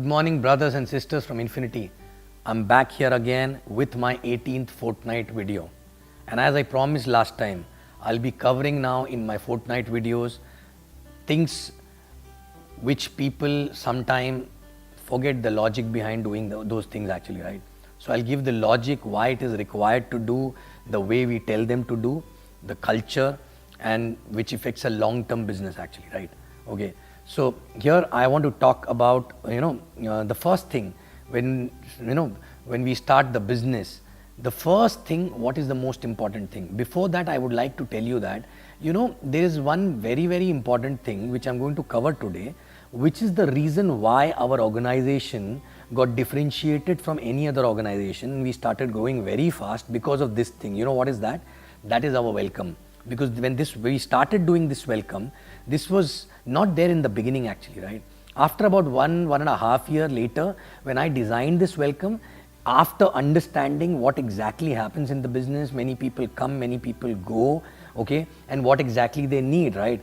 morning, brothers and sisters from Infinity. I'm back here again with my 18th fortnight video. And as I promised last time, I'll be covering now in my fortnight videos things which people sometimes forget the logic behind doing those things actually, right? So I'll give the logic why it is required to do the way we tell them to do, the culture, and which affects a long-term business actually, right? Okay. So here I want to talk about, the first thing when we start the business, the first thing, what is the most important thing? Before that, I would like to tell you that, there is one very, very important thing which I'm going to cover today, which is the reason why our organization got differentiated from any other organization. We started growing very fast because of this thing. You know what is that? That is our welcome. Because when we started doing this welcome, this was not there in the beginning actually, right? After about one and a half year later, when I designed this welcome, after understanding what exactly happens in the business, many people come, many people go, okay, and what exactly they need, right?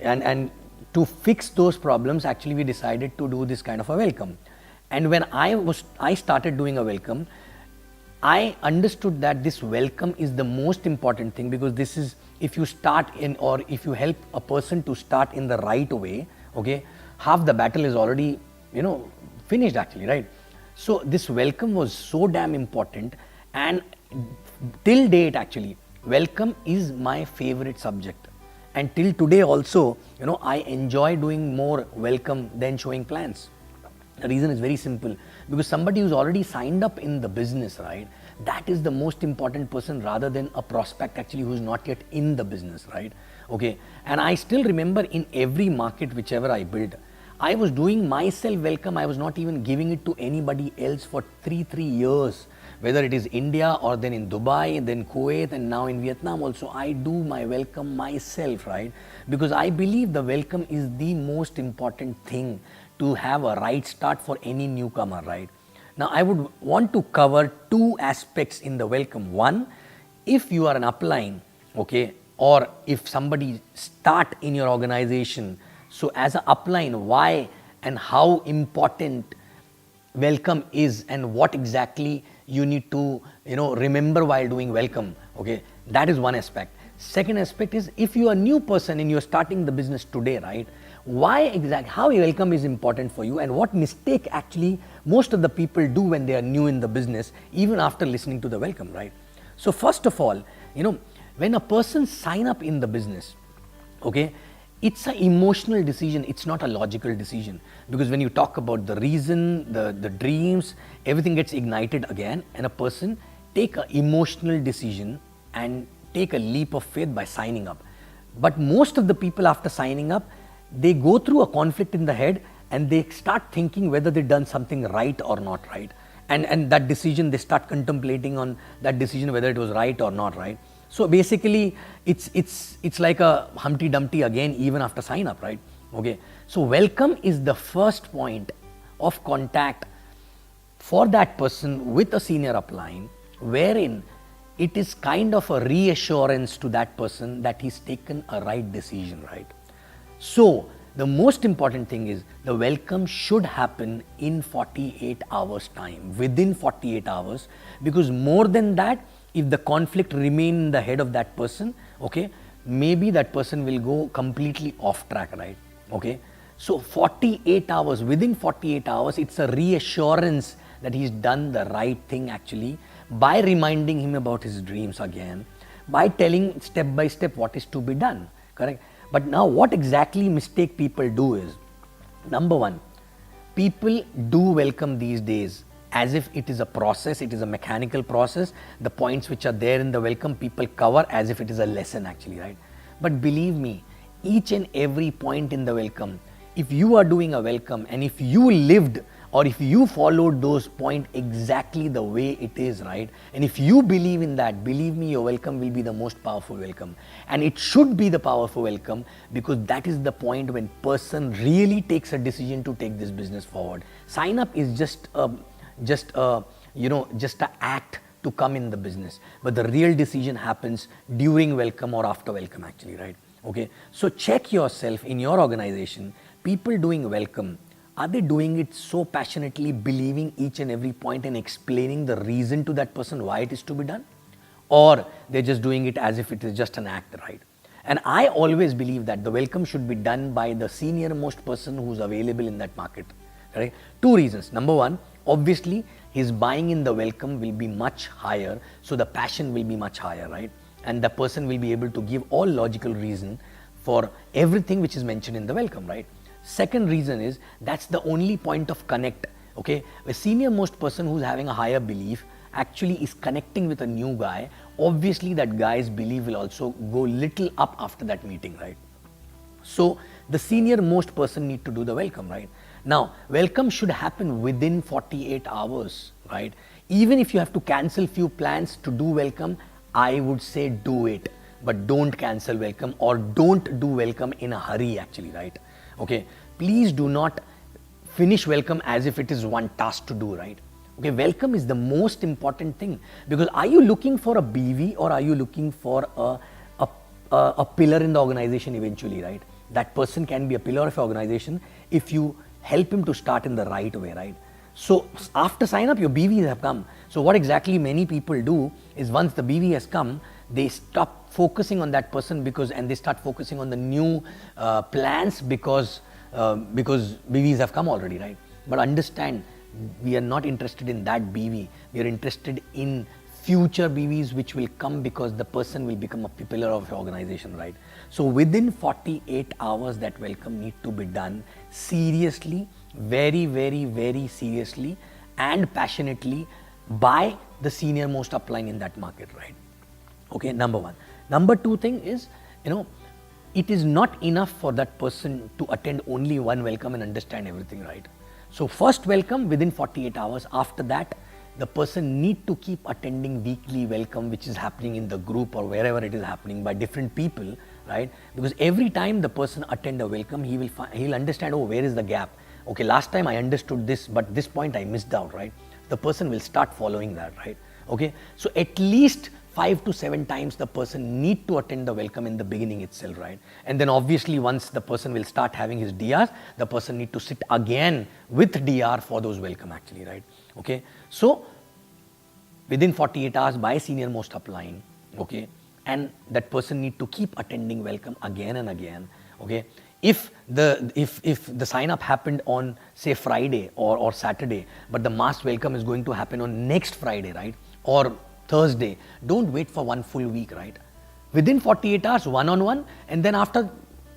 And to fix those problems, actually we decided to do this kind of a welcome. And when I started doing a welcome, I understood that this welcome is the most important thing, because this is, if you start in, or if you help a person to start in the right way, okay, half the battle is already, finished actually, right? So this welcome was so damn important, and till date actually, welcome is my favorite subject. And till today also, I enjoy doing more welcome than showing plans. The reason is very simple, because somebody who's already signed up in the business, right, that is the most important person rather than a prospect actually who's not yet in the business, right? Okay. And I still remember in every market whichever I built, I was doing myself welcome. I was not even giving it to anybody else for three years, whether it is India or then in Dubai, then Kuwait, and now in Vietnam also. I do my welcome myself, right? Because I believe the welcome is the most important thing to have a right start for any newcomer, right? Now, I would want to cover two aspects in the welcome. One, if you are an upline, okay, or if somebody start in your organization, so as an upline, why and how important welcome is, and what exactly you need to, remember while doing welcome, okay, that is one aspect. Second aspect is, if you are a new person and you're starting the business today, right, why exactly, how welcome is important for you, and what mistake actually most of the people do when they are new in the business, even after listening to the welcome, right? So first of all, when a person sign up in the business, okay, it's an emotional decision, it's not a logical decision. Because when you talk about the reason, the dreams, everything gets ignited again, and a person take an emotional decision and take a leap of faith by signing up. But most of the people after signing up, they go through a conflict in the head, and they start thinking whether they've done something right or not right. And that decision, they start contemplating on that decision, whether it was right or not right. So basically, it's like a Humpty Dumpty again, even after sign up, right? Okay. So welcome is the first point of contact for that person with a senior upline, wherein it is kind of a reassurance to that person that he's taken a right decision, right? So the most important thing is the welcome should happen in 48 hours time, within 48 hours, because more than that, if the conflict remain in the head of that person, okay, maybe that person will go completely off track, right? Okay. So 48 hours, within 48 hours, it's a reassurance that he's done the right thing actually, by reminding him about his dreams again, by telling step by step what is to be done, correct? But now what exactly mistake people do is, number one, people do welcome these days as if it is a process, it is a mechanical process. The points which are there in the welcome, people cover as if it is a lesson actually, right? But believe me, each and every point in the welcome, if you are doing a welcome, and if you lived, or if you followed those points exactly the way it is, right? And if you believe in that, believe me, your welcome will be the most powerful welcome. And it should be the powerful welcome, because that is the point when person really takes a decision to take this business forward. Sign up is just an act to come in the business, but the real decision happens during welcome or after welcome actually, right? Okay. So check yourself in your organization, people doing welcome, Are they doing it so passionately, believing each and every point and explaining the reason to that person why it is to be done? Or they're just doing it as if it is just an act, right? And I always believe that the welcome should be done by the senior most person who's available in that market, right? Two reasons. Number one, obviously his buying in the welcome will be much higher, so the passion will be much higher, right? And the person will be able to give all logical reason for everything which is mentioned in the welcome, right? Second reason is that's the only point of connect, okay? A senior most person who's having a higher belief actually is connecting with a new guy. Obviously that guy's belief will also go little up after that meeting, right? So the senior most person need to do the welcome, right? Now welcome should happen within 48 hours, right? Even if you have to cancel few plans to do welcome, I would say do it, but don't cancel welcome or don't do welcome in a hurry actually, right? Okay, please do not finish welcome as if it is one task to do, right? Okay, welcome is the most important thing, because are you looking for a BV or are you looking for a pillar in the organization eventually, right? That person can be a pillar of your organization if you help him to start in the right way, right? So after sign up, your BVs have come. So what exactly many people do is once the BV has come, they stop focusing on that person and they start focusing on the new plans because BVs have come already, right? But understand, we are not interested in that BV. We are interested in future BVs which will come because the person will become a pillar of your organization, right? So within 48 hours that welcome need to be done seriously, very, very, very seriously and passionately by the senior most upline in that market, right? Okay, number one. Number two thing is, it is not enough for that person to attend only one welcome and understand everything, right? So first welcome within 48 hours. After that, the person need to keep attending weekly welcome which is happening in the group or wherever it is happening by different people, right? Because every time the person attend a welcome, he'll understand, oh, where is the gap? Okay, last time I understood this, but this point I missed out, right? The person will start following that, right? Okay, so at least 5 to 7 times the person need to attend the welcome in the beginning itself, right? And then obviously once the person will start having his DRs, the person need to sit again with DR for those welcome actually, right? Okay, so within 48 hours by senior most upline, okay, and that person need to keep attending welcome again and again, okay? If the sign up happened on say Friday or Saturday, but the mass welcome is going to happen on next Friday, right? Or Thursday, don't wait for one full week, right? Within 48 hours, one-on-one, and then after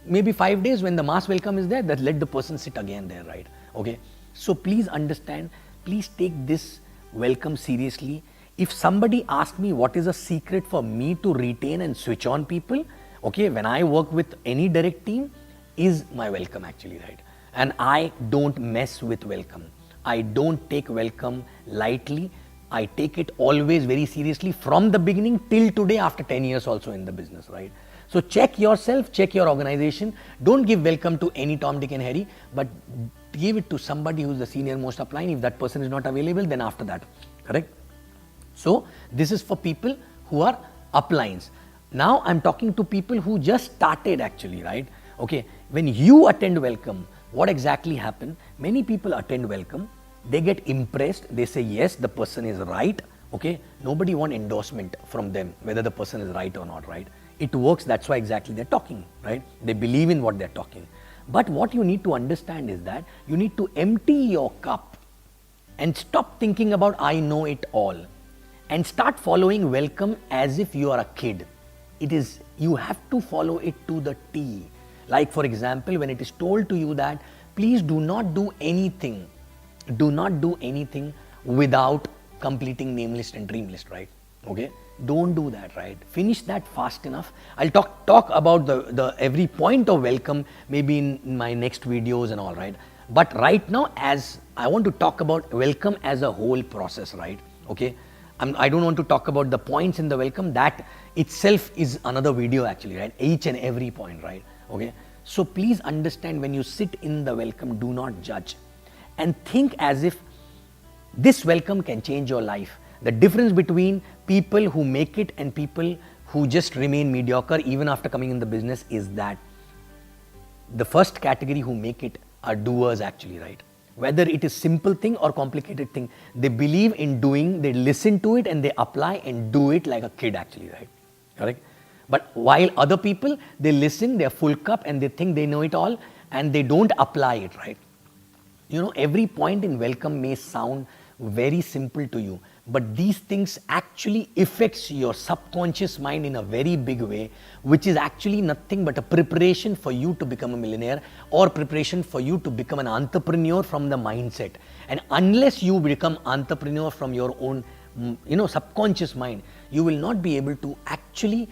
maybe 5 days when the mass welcome is there, that let the person sit again there, right? Okay, so please understand, please take this welcome seriously. If somebody asks me what is a secret for me to retain and switch on people, okay, when I work with any direct team, is my welcome actually, right? And I don't mess with welcome. I don't take welcome lightly. I take it always very seriously from the beginning till today after 10 years also in the business, right? So check yourself, check your organization. Don't give welcome to any Tom, Dick and Harry, but give it to somebody who's the senior most upline. If that person is not available, then after that, correct? So this is for people who are uplines. Now I'm talking to people who just started actually, right? Okay, when you attend welcome, what exactly happened? Many people attend welcome, they get impressed, they say yes, the person is right, okay? Nobody want endorsement from them, whether the person is right or not, right? It works, that's why exactly they're talking, right? They believe in what they're talking. But what you need to understand is that you need to empty your cup and stop thinking about I know it all and start following welcome as if you are a kid. You have to follow it to the T. Like for example, when it is told to you that please do not do anything without completing name list and dream list, right? Okay, don't do that, right? Finish that fast enough. I'll talk about the every point of welcome maybe in my next videos and all, right? But right now, as I want to talk about welcome as a whole process, right? Okay, I don't want to talk about the points in the welcome. That itself is another video actually, right? Each and every point, right? Okay, so please understand, when you sit in the welcome, do not judge and think as if this welcome can change your life. The difference between people who make it and people who just remain mediocre even after coming in the business is that the first category who make it are doers actually, right? Whether it is simple thing or complicated thing, they believe in doing, they listen to it and they apply and do it like a kid actually, right? Correct? But while other people, they listen, they are full cup and they think they know it all and they don't apply it, right? You know, every point in welcome may sound very simple to you, but these things actually affects your subconscious mind in a very big way, which is actually nothing but a preparation for you to become a millionaire or preparation for you to become an entrepreneur from the mindset. And unless you become entrepreneur from your own, subconscious mind, you will not be able to actually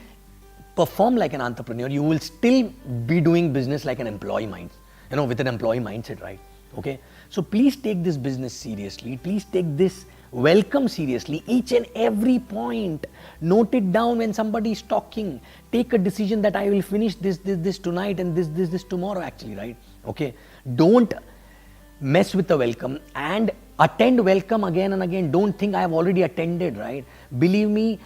perform like an entrepreneur. You will still be doing business like an employee mind, with an employee mindset, right? Okay, so please take this business seriously. Please take this welcome seriously. Each and every point, note it down when somebody is talking. Take a decision that I will finish this tonight and this tomorrow actually, right? Okay, don't mess with the welcome and attend welcome again and again. Don't think I have already attended, right? Believe me,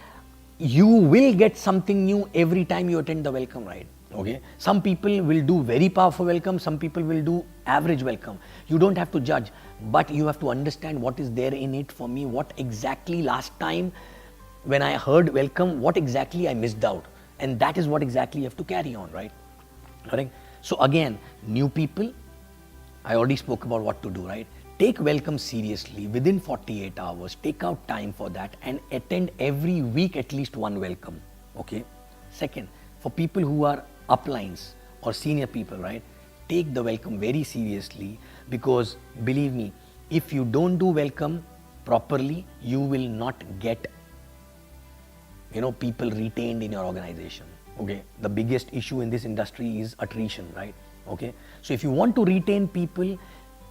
you will get something new every time you attend the welcome, right? Okay, some people will do very powerful welcome, some people will do average welcome. You don't have to judge, but you have to understand what is there in it for me, what exactly last time when I heard welcome, what exactly I missed out, and that is what exactly you have to carry on, right? Correct? So again, new people, I already spoke about what to do, right? Take welcome seriously within 48 hours, take out time for that and attend every week at least one welcome, okay? Second, for people who are uplines or senior people, right? Take the welcome very seriously, because believe me, if you don't do welcome properly, you will not get, people retained in your organization. Okay, the biggest issue in this industry is attrition, right? Okay, so if you want to retain people,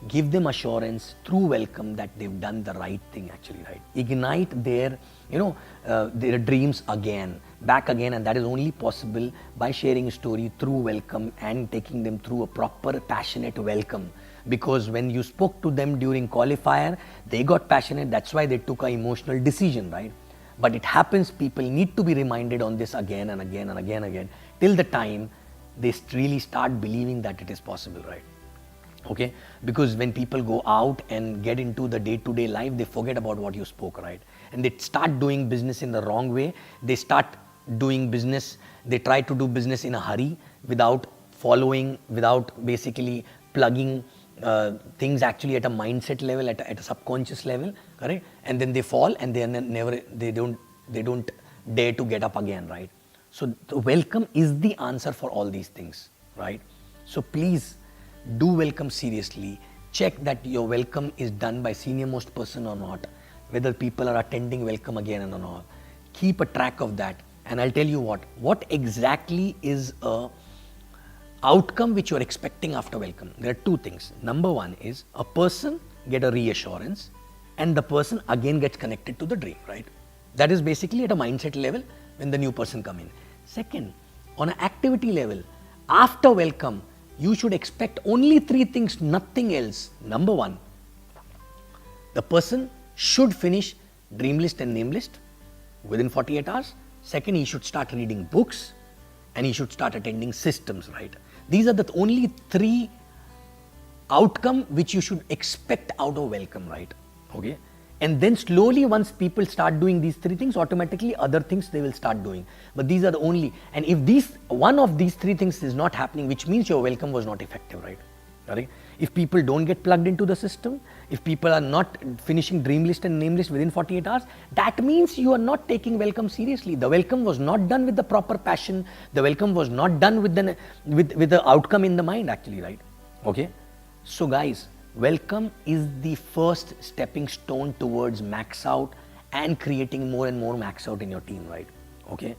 give them assurance through welcome that they've done the right thing actually, right? Ignite their, their dreams again, back again, and that is only possible by sharing a story through welcome and taking them through a proper passionate welcome. Because when you spoke to them during qualifier, they got passionate, that's why they took an emotional decision, right? But it happens, people need to be reminded on this again and again and again, till the time they really start believing that it is possible, right? Okay, because when people go out and get into the day-to-day life, they forget about what you spoke, right? And they start doing business in the wrong way. They start doing business, they try to do business in a hurry without following, without basically plugging things actually at a mindset level, at a subconscious level, correct? And then they fall and they don't dare to get up again, right? So the welcome is the answer for all these things, right? So please do welcome seriously. Check that your welcome is done by senior most person or not, whether people are attending welcome again or not. Keep a track of that. And I'll tell you what exactly is a outcome which you're expecting after welcome. There are two things. Number one is a person get a reassurance and the person again gets connected to the dream, right? That is basically at a mindset level when the new person come in. Second, on an activity level, after welcome, you should expect only three things, nothing else. Number one, the person should finish dream list and name list within 48 hours. Second, he should start reading books and he should start attending systems, right? These are the only three outcome which you should expect out of welcome, right? Okay. And then slowly once people start doing these three things, automatically other things they will start doing. But these are the only, and if one of these three things is not happening, which means your welcome was not effective, right? Right? If people don't get plugged into the system, if people are not finishing dream list and name list within 48 hours, that means you are not taking welcome seriously. The welcome was not done with the proper passion. The welcome was not done with the outcome in the mind actually, right? Okay. So guys, welcome is the first stepping stone towards max out and creating more and more max out in your team, right? Okay.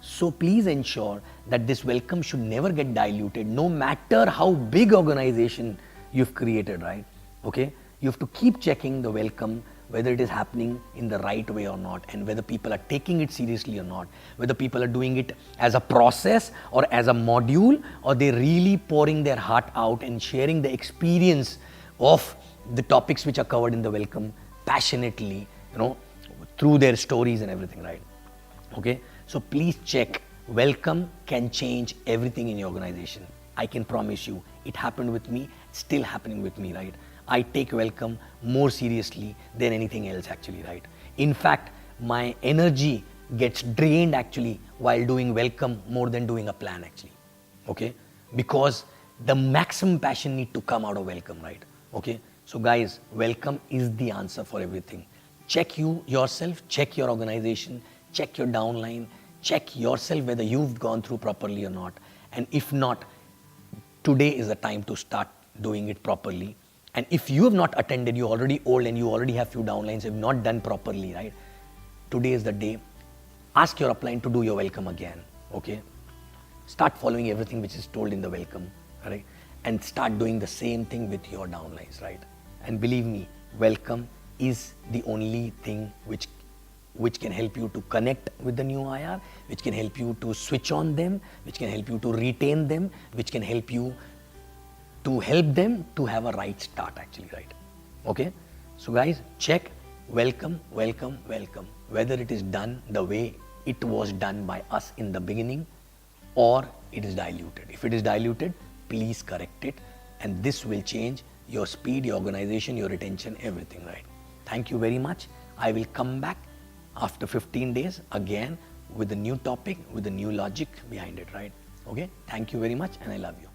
So please ensure that this welcome should never get diluted, no matter how big organization you've created, right? Okay. You have to keep checking the welcome, whether it is happening in the right way or not, and whether people are taking it seriously or not, whether people are doing it as a process or as a module, or they're really pouring their heart out and sharing the experience of the topics which are covered in the welcome passionately, through their stories and everything, right? Okay. So please check. Welcome can change everything in your organization. I can promise you, it happened with me, still happening with me, right? I take welcome more seriously than anything else actually, right? In fact, my energy gets drained actually while doing welcome more than doing a plan actually, okay? Because the maximum passion need to come out of welcome, right? Okay? So guys, welcome is the answer for everything. Check yourself, check your organization, check your downline, check yourself whether you've gone through properly or not. And if not, today is the time to start doing it properly. And if you have not attended, you're already old and you already have few downlines, have not done properly, right? Today is the day. Ask your upline to do your welcome again, okay? Start following everything which is told in the welcome, right? And start doing the same thing with your downlines, right? And believe me, welcome is the only thing which can help you to connect with the new IR, which can help you to switch on them, which can help you to retain them, which can help you to help them to have a right start actually, right? Okay? So guys, check welcome, welcome, welcome. Whether it is done the way it was done by us in the beginning or it is diluted. If it is diluted, please correct it, and this will change your speed, your organization, your retention, everything, right? Thank you very much. I will come back after 15 days again with a new topic, with a new logic behind it, right? Okay? Thank you very much and I love you.